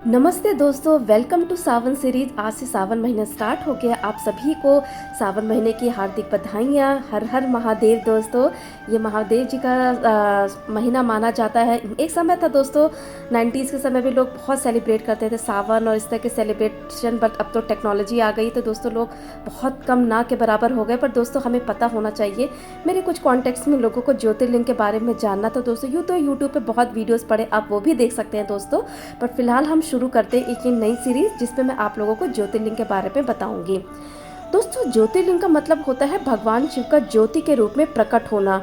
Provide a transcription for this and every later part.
नमस्ते दोस्तों, welcome to Sawan series. आज से सावन महीना स्टार्ट हो गया। आप सभी को सावन महीने की हार्दिक बधाइयाँ। हर हर महादेव। दोस्तों, ये महादेव जी का महीना माना जाता है। एक समय था दोस्तों, 90s के समय भी लोग बहुत सेलिब्रेट करते थे सावन और इस तरह के सेलिब्रेशन, बट अब तो टेक्नोलॉजी आ गई तो दोस्तों लोग बहुत कम ना के बराबर हो गए। पर दोस्तों हमें पता होना चाहिए। मेरे कुछ कॉन्टेक्स्ट में लोगों को ज्योतिर्लिंग के बारे में जानना, तो दोस्तों यूट्यूब पे बहुत वीडियोज़ पड़े, आप वो भी देख सकते हैं दोस्तों। पर फिलहाल हम शुरू करते हैं एक नई सीरीज जिसमें मैं आप लोगों को ज्योतिर्लिंग के बारे में बताऊंगी। दोस्तों, ज्योतिर्लिंग का मतलब होता है भगवान शिव का ज्योति के रूप में प्रकट होना।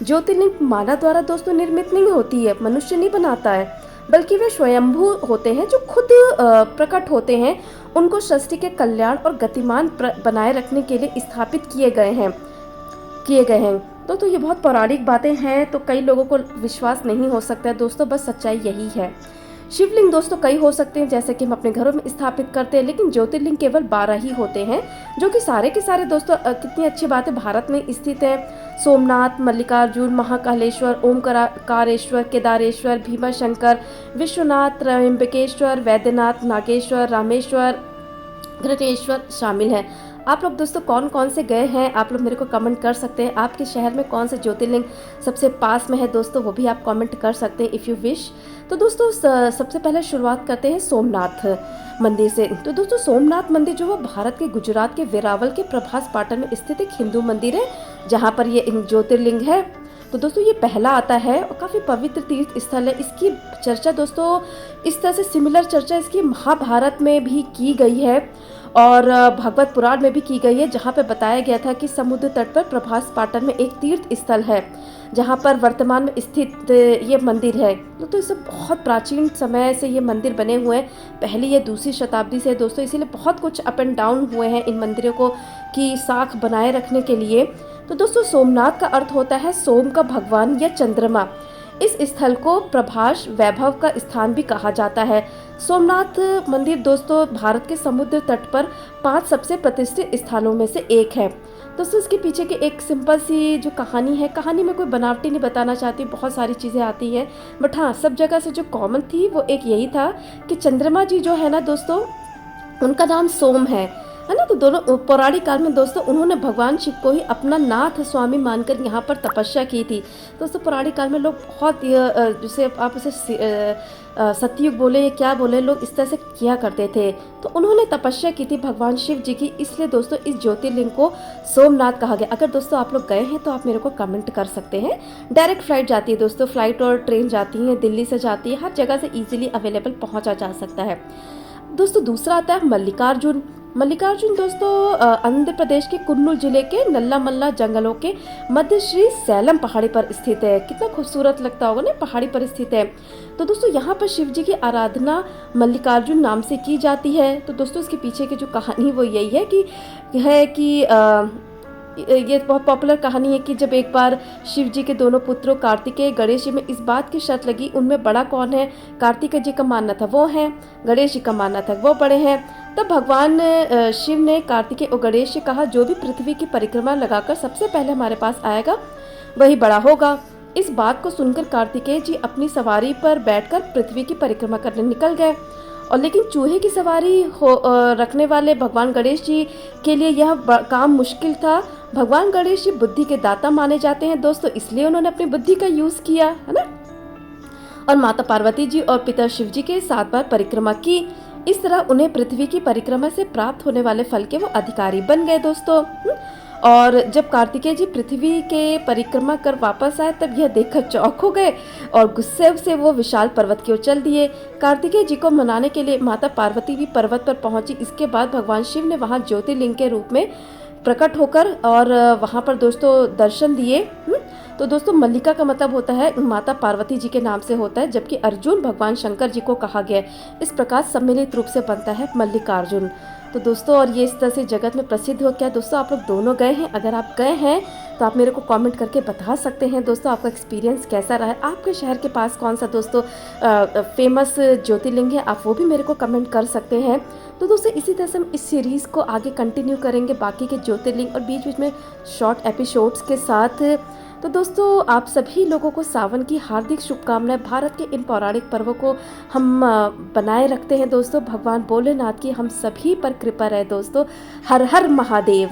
ज्योतिर्लिंग मानव द्वारा दोस्तों निर्मित नहीं होती है, मनुष्य नहीं बनाता है, बल्कि वे स्वयंभू होते हैं जो खुद प्रकट होते हैं। उनको सृष्टि के कल्याण और गतिमान बनाए रखने के लिए स्थापित किए गए हैं। तो ये बहुत पौराणिक बातें हैं, तो कई लोगों को विश्वास नहीं हो सकता है दोस्तों, बस सच्चाई यही है। शिवलिंग दोस्तों कई हो सकते हैं, जैसे कि हम अपने घरों में स्थापित करते हैं, लेकिन ज्योतिर्लिंग केवल 12 ही होते हैं, जो कि सारे के सारे दोस्तों कितनी अच्छी बात है, भारत में स्थित है। सोमनाथ, मल्लिकार्जुन, महाकालेश्वर, ओमकारेश्वर, केदारेश्वर, भीमाशंकर, विश्वनाथ, त्र्यंबकेश्वर, वैद्यनाथ, नागेश्वर, रामेश्वर, घृतेश्वर शामिल हैं। आप लोग दोस्तों कौन कौन से गए हैं, आप लोग मेरे को कमेंट कर सकते हैं। आपके शहर में कौन से ज्योतिर्लिंग सबसे पास में है दोस्तों, वो भी आप कमेंट कर सकते हैं इफ़ यू विश। तो दोस्तों सबसे पहले शुरुआत करते हैं सोमनाथ मंदिर से। तो दोस्तों सोमनाथ मंदिर जो वो भारत के गुजरात के वेरावल के प्रभास पाटन में स्थित एक हिंदू मंदिर है, जहाँ पर ये ज्योतिर्लिंग है। तो दोस्तों ये पहला आता है और काफ़ी पवित्र तीर्थ स्थल है। इसकी चर्चा दोस्तों इस तरह से सिमिलर चर्चा इसकी महाभारत में भी की गई है और भागवत पुराण में भी की गई है, जहाँ पे बताया गया था कि समुद्र तट पर प्रभास पाटन में एक तीर्थ स्थल है, जहाँ पर वर्तमान में स्थित ये मंदिर है। तो इसे बहुत प्राचीन समय से ये मंदिर बने हुए हैं, पहली या दूसरी शताब्दी से दोस्तों, इसीलिए बहुत कुछ अप एंड डाउन हुए हैं इन मंदिरों को की साख बनाए रखने के लिए। तो दोस्तों सोमनाथ का अर्थ होता है सोम का भगवान या चंद्रमा। इस स्थल को प्रभास वैभव का स्थान भी कहा जाता है। सोमनाथ मंदिर दोस्तों भारत के समुद्र तट पर 5 सबसे प्रतिष्ठित स्थानों में से एक है। दोस्तों इसके पीछे की एक सिंपल सी जो कहानी है, कहानी में कोई बनावटी नहीं बताना चाहती, बहुत सारी चीज़ें आती हैं, बट हाँ सब जगह से जो कॉमन थी वो एक यही था कि चंद्रमा जी जो है ना दोस्तों, उनका नाम सोम है ना। तो दोनों पौराणिक काल में दोस्तों उन्होंने भगवान शिव को ही अपना नाथ स्वामी मानकर यहाँ पर तपस्या की थी। दोस्तों पौराणिक काल में लोग बहुत जैसे आप उसे सतयुग बोले या क्या बोले, लोग इस तरह से किया करते थे। तो उन्होंने तपस्या की थी भगवान शिव जी की, इसलिए दोस्तों इस ज्योतिर्लिंग को सोमनाथ कहा गया। अगर दोस्तों आप लोग गए हैं तो आप मेरे को कमेंट कर सकते हैं। डायरेक्ट फ्लाइट जाती है दोस्तों, फ्लाइट और ट्रेन जाती है, दिल्ली से जाती है, हर जगह से इजीली अवेलेबल पहुंचा जा सकता है। दोस्तों दूसरा आता है मल्लिकार्जुन। मल्लिकार्जुन दोस्तों आंध्र प्रदेश के कुन्नूर जिले के नल्लामल्ला जंगलों के मध्य श्री सैलम पहाड़ी पर स्थित है। कितना खूबसूरत लगता होगा ना, पहाड़ी पर स्थित है। तो दोस्तों यहाँ पर शिव जी की आराधना मल्लिकार्जुन नाम से की जाती है। तो दोस्तों इसके पीछे की जो कहानी वो यही है कि ये बहुत पॉपुलर कहानी है कि जब एक बार शिव जी के दोनों पुत्रों कार्तिकेय गणेश जी में इस बात की शर्त लगी, उनमें बड़ा कौन है, कार्तिकेय जी का मानना था वो हैं, गणेश जी का मानना था वो बड़े हैं। तब भगवान शिव ने कार्तिकेय और गणेश से कहा, जो भी पृथ्वी की परिक्रमा लगाकर सबसे पहले हमारे पास आएगा वही बड़ा होगा। इस बात को सुनकर कार्तिकेय जी अपनी सवारी पर बैठकर पृथ्वी की परिक्रमा करने निकल गए। और लेकिन चूहे की सवारी रखने वाले भगवान गणेश जी के लिए यह काम मुश्किल था। भगवान गणेश जी बुद्धि के दाता माने जाते हैं दोस्तों, इसलिए उन्होंने अपनी बुद्धि का यूज किया है ना, और माता पार्वती जी और पिता शिव जी के 7 बार परिक्रमा की। इस तरह उन्हें पृथ्वी की परिक्रमा से प्राप्त होने वाले फल के वो अधिकारी बन गए दोस्तों। और जब कार्तिकेय जी पृथ्वी के परिक्रमा कर वापस आए, तब यह देखकर चौंक हो गए और गुस्से से वो विशाल पर्वत की ओर चल दिए। कार्तिकेय जी को मनाने के लिए माता पार्वती भी पर्वत पर पहुंची। इसके बाद भगवान शिव ने वहां ज्योतिर्लिंग के रूप में प्रकट होकर और वहां पर दोस्तों दर्शन दिए। तो दोस्तों मल्लिका का मतलब होता है माता पार्वती जी के नाम से होता है, जबकि अर्जुन भगवान शंकर जी को कहा गया। इस प्रकार सम्मिलित रूप से बनता है मल्लिकार्जुन। तो दोस्तों और ये इस तरह से जगत में प्रसिद्ध हो। क्या दोस्तों आप लोग दोनों गए हैं? अगर आप गए हैं तो आप मेरे को कमेंट करके बता सकते हैं दोस्तों आपका एक्सपीरियंस कैसा रहा है। आपके शहर के पास कौन सा दोस्तों फेमस ज्योतिर्लिंग है, आप वो भी मेरे को कमेंट कर सकते हैं। तो दोस्तों इसी तरह से हम इस सीरीज़ को आगे कंटिन्यू करेंगे बाकी के ज्योतिर्लिंग और बीच बीच में शॉर्ट एपिसोड्स के साथ। तो दोस्तों आप सभी लोगों को सावन की हार्दिक शुभकामनाएं। भारत के इन पौराणिक पर्वों को हम बनाए रखते हैं दोस्तों। भगवान भोलेनाथ की हम सभी पर कृपा रहे दोस्तों। हर हर महादेव।